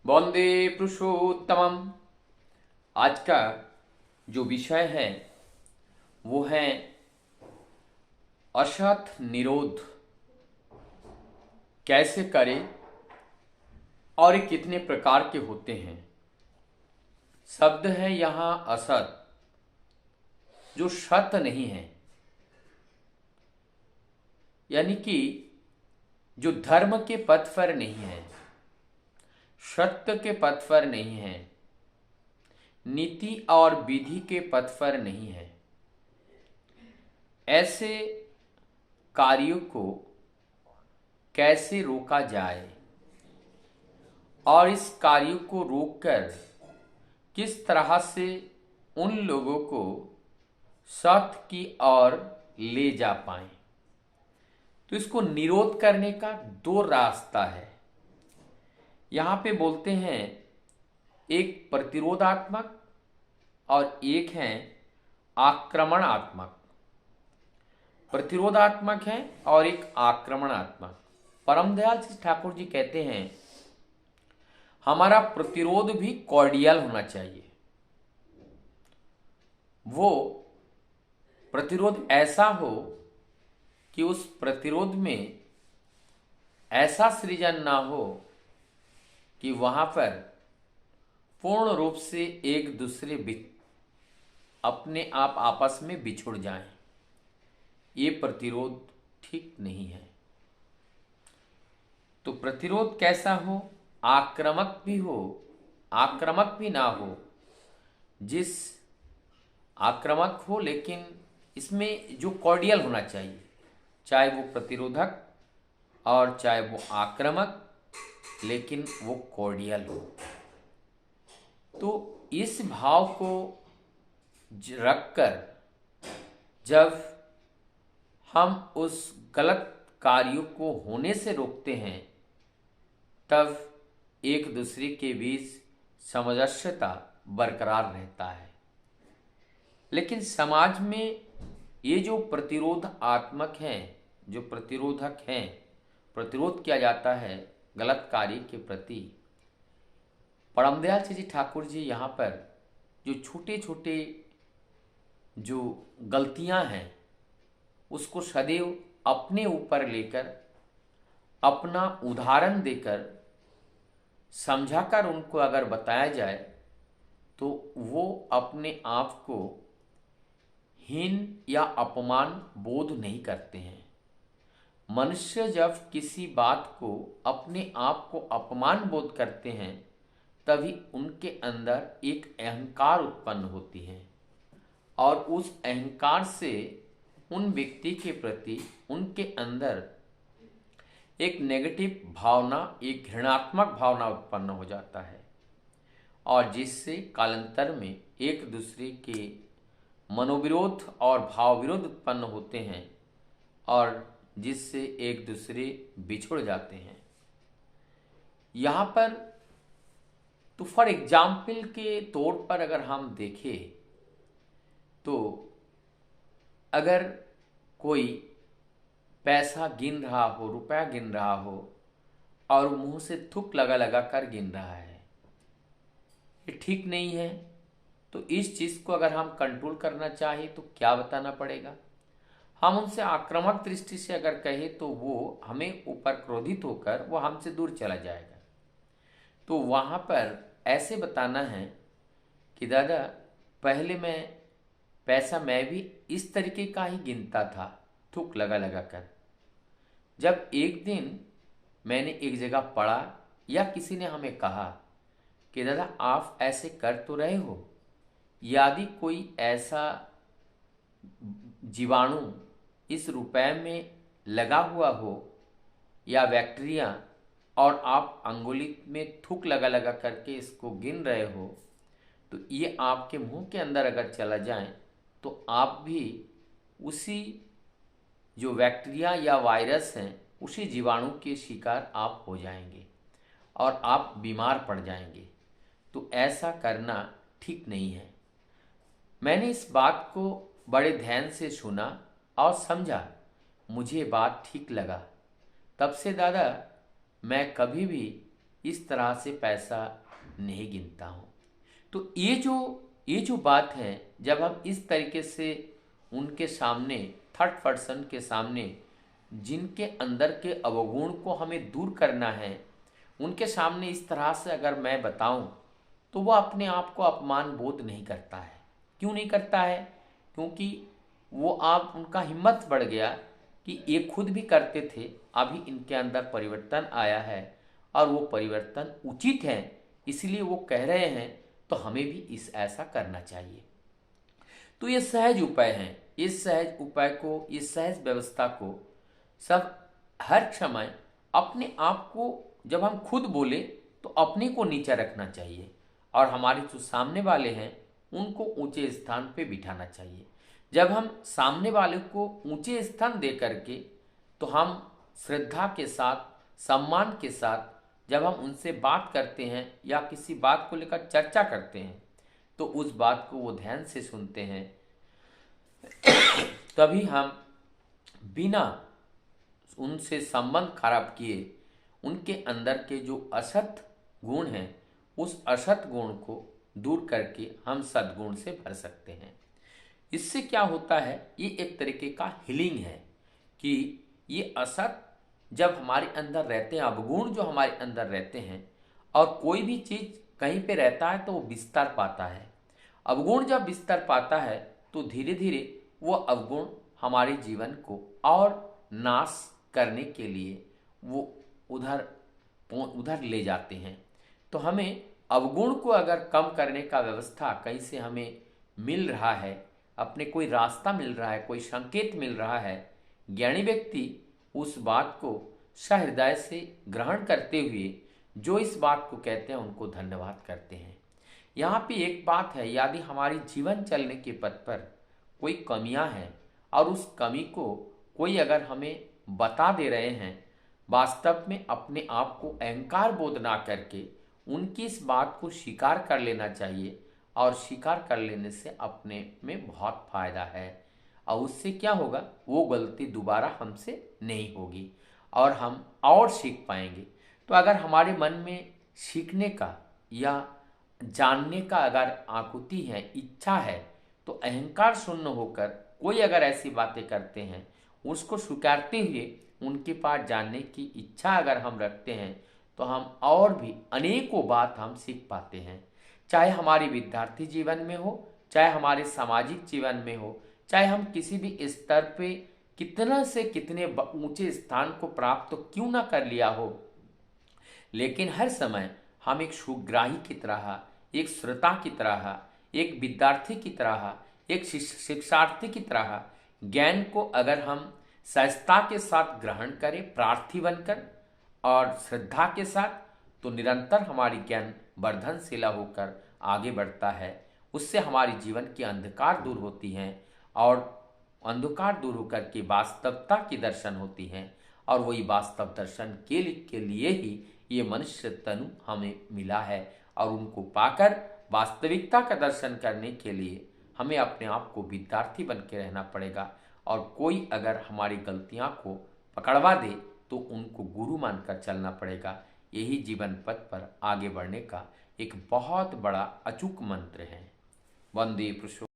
वंदे पुरुषोत्तमम। आज का जो विषय है वो है असत निरोध कैसे करें और ये कितने प्रकार के होते हैं। शब्द है यहाँ असत, जो सत नहीं है, यानी कि जो धर्म के पथ पर नहीं है, सत्य के पथ पर नहीं है, नीति और विधि के पथ पर नहीं है। ऐसे कार्यों को कैसे रोका जाए और इस कार्यों को रोककर किस तरह से उन लोगों को सत्य की ओर ले जा पाए। तो इसको निरोध करने का दो रास्ता है। यहाँ पे बोलते हैं एक प्रतिरोधात्मक और एक है आक्रमणात्मक। प्रतिरोधात्मक है और एक आक्रमणात्मक। परमदयाल श्री ठाकुर जी कहते हैं हमारा प्रतिरोध भी कॉर्डियल होना चाहिए। वो प्रतिरोध ऐसा हो कि उस प्रतिरोध में ऐसा सृजन ना हो कि वहां पर पूर्ण रूप से एक दूसरे अपने आप आपस में बिछुड़ जाएं। ये प्रतिरोध ठीक नहीं है। तो प्रतिरोध कैसा हो? आक्रामक भी हो, आक्रामक भी ना हो। जिस आक्रामक हो लेकिन इसमें जो कॉर्डियल होना चाहिए, चाहे वो प्रतिरोधक और चाहे वो आक्रामक, लेकिन वो कॉर्डियल हो। तो इस भाव को रखकर जब हम उस गलत कार्यों को होने से रोकते हैं, तब एक दूसरे के बीच सामंजस्यता बरकरार रहता है। लेकिन समाज में ये जो प्रतिरोधात्मक हैं, जो प्रतिरोधक हैं, प्रतिरोध किया जाता है गलत कार्य के प्रति। परमदयाल जी ठाकुर जी यहाँ पर जो छोटे छोटे जो गलतियाँ हैं उसको सदैव अपने ऊपर लेकर, अपना उदाहरण देकर, समझाकर उनको अगर बताया जाए तो वो अपने आप को हीन या अपमान बोध नहीं करते हैं। मनुष्य जब किसी बात को, अपने आप को अपमान बोध करते हैं, तभी उनके अंदर एक अहंकार उत्पन्न होती है और उस अहंकार से उन व्यक्ति के प्रति उनके अंदर एक नेगेटिव भावना, एक घृणात्मक भावना उत्पन्न हो जाता है और जिससे कालांतर में एक दूसरे के मनोविरोध और भाव विरोध उत्पन्न होते हैं और जिससे एक दूसरे बिछुड़ जाते हैं। यहाँ पर तो फॉर एग्जाम्पल के तौर पर अगर हम देखें तो अगर कोई पैसा गिन रहा हो, रुपया गिन रहा हो और मुंह से थूक लगा लगा कर गिन रहा है, ये ठीक नहीं है। तो इस चीज़ को अगर हम कंट्रोल करना चाहें तो क्या बताना पड़ेगा? हम उनसे आक्रामक दृष्टि से अगर कहें तो वो हमें ऊपर क्रोधित होकर वो हमसे दूर चला जाएगा। तो वहाँ पर ऐसे बताना है कि दादा, पहले पैसा मैं भी इस तरीके का ही गिनता था, थूक लगा लगा कर। जब एक दिन मैंने एक जगह पढ़ा या किसी ने हमें कहा कि दादा आप ऐसे कर तो रहे हो, यदि कोई ऐसा जीवाणु इस रुपए में लगा हुआ हो या बैक्टीरिया और आप अंगुली में थूक लगा लगा करके इसको गिन रहे हो, तो ये आपके मुंह के अंदर अगर चला जाए तो आप भी उसी जो बैक्टीरिया या वायरस हैं, उसी जीवाणु के शिकार आप हो जाएंगे और आप बीमार पड़ जाएंगे। तो ऐसा करना ठीक नहीं है। मैंने इस बात को बड़े ध्यान से सुना और समझा, मुझे बात ठीक लगा। तब से दादा मैं कभी भी इस तरह से पैसा नहीं गिनता हूँ। तो ये जो बात है, जब हम इस तरीके से उनके सामने, थर्ड पर्सन के सामने, जिनके अंदर के अवगुण को हमें दूर करना है, उनके सामने इस तरह से अगर मैं बताऊं, तो वो अपने आप को अपमान बोध नहीं करता है। क्यों नहीं करता है? क्योंकि वो आप उनका हिम्मत बढ़ गया कि ये खुद भी करते थे, अभी इनके अंदर परिवर्तन आया है और वो परिवर्तन उचित है, इसलिए वो कह रहे हैं, तो हमें भी इस ऐसा करना चाहिए। तो ये सहज उपाय हैं। इस सहज उपाय को, इस सहज व्यवस्था को सब हर समय अपने आप को, जब हम खुद बोले तो अपने को नीचा रखना चाहिए और हमारे जो सामने वाले हैं उनको ऊंचे स्थान पे बिठाना चाहिए। जब हम सामने वाले को ऊंचे स्थान दे करके, तो हम श्रद्धा के साथ, सम्मान के साथ जब हम उनसे बात करते हैं या किसी बात को लेकर चर्चा करते हैं, तो उस बात को वो ध्यान से सुनते हैं। तभी हम बिना उनसे संबंध खराब किए उनके अंदर के जो असत गुण हैं, उस असत गुण को दूर करके हम सद्गुण से भर सकते हैं। इससे क्या होता है, ये एक तरीके का हीलिंग है कि ये असत जब हमारे अंदर रहते हैं, अवगुण जो हमारे अंदर रहते हैं, और कोई भी चीज़ कहीं पे रहता है तो वो विस्तार पाता है। अवगुण जब विस्तार पाता है तो धीरे धीरे वो अवगुण हमारे जीवन को और नाश करने के लिए वो उधर उधर ले जाते हैं। तो हमें अवगुण को अगर कम करने का व्यवस्था कहीं से हमें मिल रहा है, अपने कोई रास्ता मिल रहा है, कोई संकेत मिल रहा है, ज्ञानी व्यक्ति उस बात को सहृदय से ग्रहण करते हुए जो इस बात को कहते हैं उनको धन्यवाद करते हैं। यहाँ पे एक बात है, यदि हमारी जीवन चलने के पथ पर कोई कमियां हैं और उस कमी को कोई अगर हमें बता दे रहे हैं, वास्तव में अपने आप को अहंकार बोध ना करके उनकी इस बात को स्वीकार कर लेना चाहिए। और स्वीकार कर लेने से अपने में बहुत फायदा है और उससे क्या होगा, वो गलती दोबारा हमसे नहीं होगी और हम और सीख पाएंगे। तो अगर हमारे मन में सीखने का या जानने का अगर आकुति है, इच्छा है, तो अहंकार शून्य होकर कोई अगर ऐसी बातें करते हैं, उसको स्वीकारते हुए उनके पास जानने की इच्छा अगर हम रखते हैं, तो हम और भी अनेकों बात हम सीख पाते हैं। चाहे हमारे विद्यार्थी जीवन में हो, चाहे हमारे सामाजिक जीवन में हो, चाहे हम किसी भी स्तर पे कितना से कितने ऊंचे स्थान को प्राप्त तो क्यों ना कर लिया हो, लेकिन हर समय हम एक सुग्राही की तरह, एक श्रोता की तरह, एक विद्यार्थी की तरह, एक शिक्षार्थी की तरह ज्ञान को अगर हम सहजता के साथ ग्रहण करें, प्रार्थी बनकर और श्रद्धा के साथ, तो निरंतर हमारी ज्ञान वर्धनशीला होकर आगे बढ़ता है। उससे हमारी जीवन की अंधकार दूर होती हैं और अंधकार दूर होकर के वास्तवता की दर्शन होती हैं। और वही वास्तव दर्शन के लिए ही ये मनुष्य तनु हमें मिला है। और उनको पाकर वास्तविकता का दर्शन करने के लिए हमें अपने आप को विद्यार्थी बन के रहना पड़ेगा। और कोई अगर हमारी गलतियां को पकड़वा दे तो उनको गुरु मानकर चलना पड़ेगा। यही जीवन पथ पर आगे बढ़ने का एक बहुत बड़ा अचूक मंत्र है। वंदे पुरुषोत्तम।